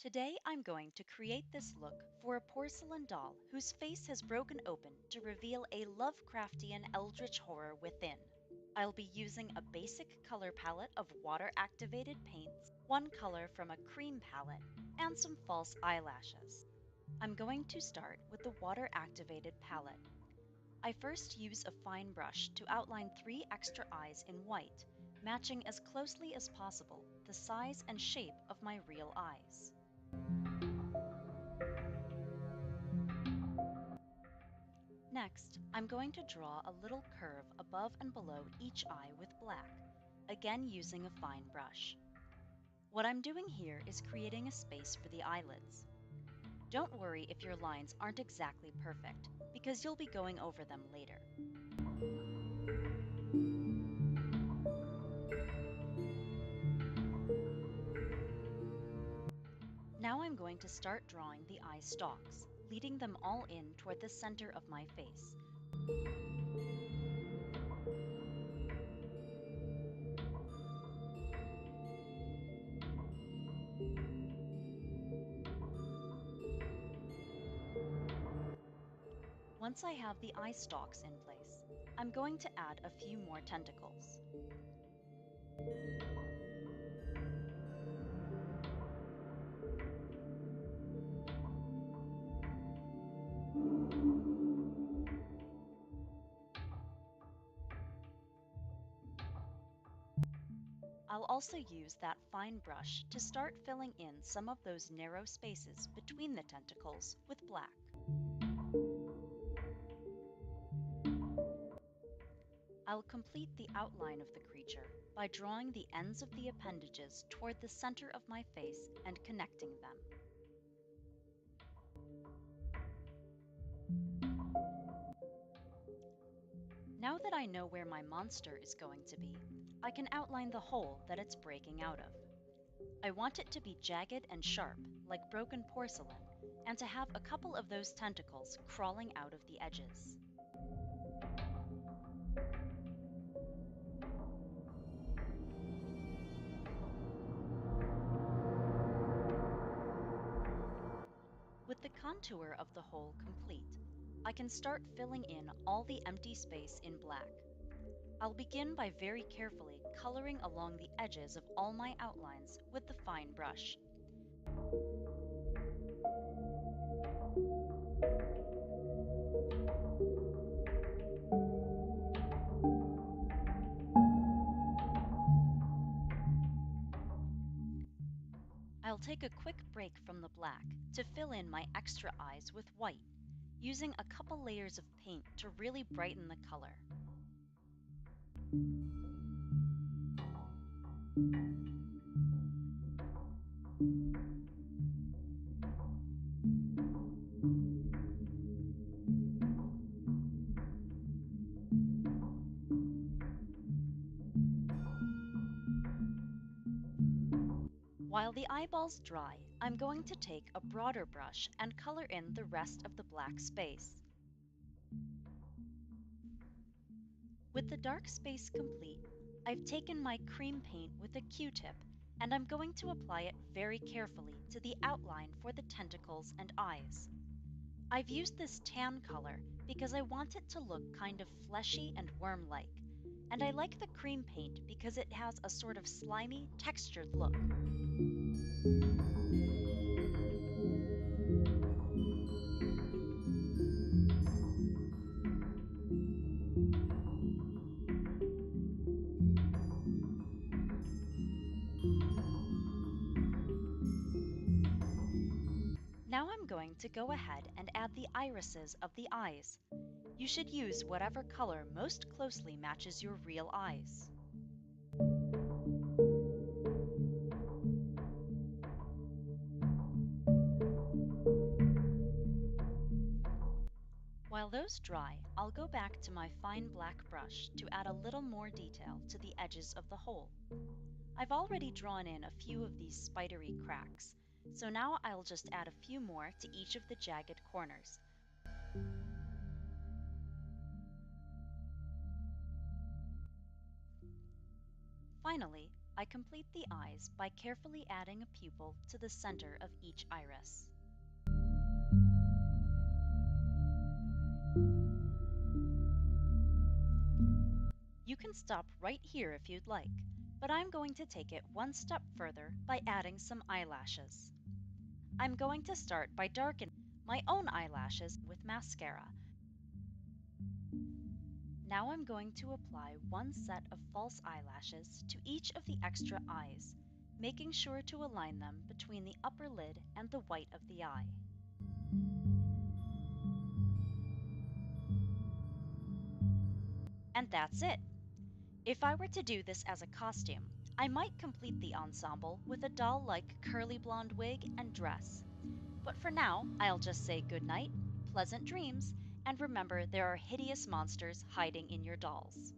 Today I'm going to create this look for a porcelain doll whose face has broken open to reveal a Lovecraftian eldritch horror within. I'll be using a basic color palette of water-activated paints, one color from a cream palette, and some false eyelashes. I'm going to start with the water-activated palette. I first use a fine brush to outline 3 extra eyes in white, matching as closely as possible the size and shape of my real eyes. Next, I'm going to draw a little curve above and below each eye with black, again using a fine brush. What I'm doing here is creating a space for the eyelids. Don't worry if your lines aren't exactly perfect, because you'll be going over them later. Now I'm going to start drawing the eye stalks, leading them all in toward the center of my face. Once I have the eye stalks in place, I'm going to add a few more tentacles. I'll also use that fine brush to start filling in some of those narrow spaces between the tentacles with black. I'll complete the outline of the creature by drawing the ends of the appendages toward the center of my face and connecting them. Now that I know where my monster is going to be, I can outline the hole that it's breaking out of. I want it to be jagged and sharp, like broken porcelain, and to have a couple of those tentacles crawling out of the edges. With the contour of the hole complete, I can start filling in all the empty space in black. I'll begin by very carefully coloring along the edges of all my outlines with the fine brush. I'll take a quick break from the black to fill in my extra eyes with white, using a couple layers of paint to really brighten the color. While the eyeballs dry, I'm going to take a broader brush and color in the rest of the black space. With the dark space complete, I've taken my cream paint with a Q-tip and I'm going to apply it very carefully to the outline for the tentacles and eyes. I've used this tan color because I want it to look kind of fleshy and worm-like, and I like the cream paint because it has a sort of slimy, textured look. Now I'm going to go ahead and add the irises of the eyes. You should use whatever color most closely matches your real eyes. While those dry, I'll go back to my fine black brush to add a little more detail to the edges of the hole. I've already drawn in a few of these spidery cracks, so now I'll just add a few more to each of the jagged corners. Finally, I complete the eyes by carefully adding a pupil to the center of each iris. You can stop right here if you'd like, but I'm going to take it one step further by adding some eyelashes. I'm going to start by darkening my own eyelashes with mascara. Now I'm going to apply one set of false eyelashes to each of the extra eyes, making sure to align them between the upper lid and the white of the eye. And that's it! If I were to do this as a costume, I might complete the ensemble with a doll-like curly blonde wig and dress. But for now, I'll just say goodnight, pleasant dreams, and remember there are hideous monsters hiding in your dolls.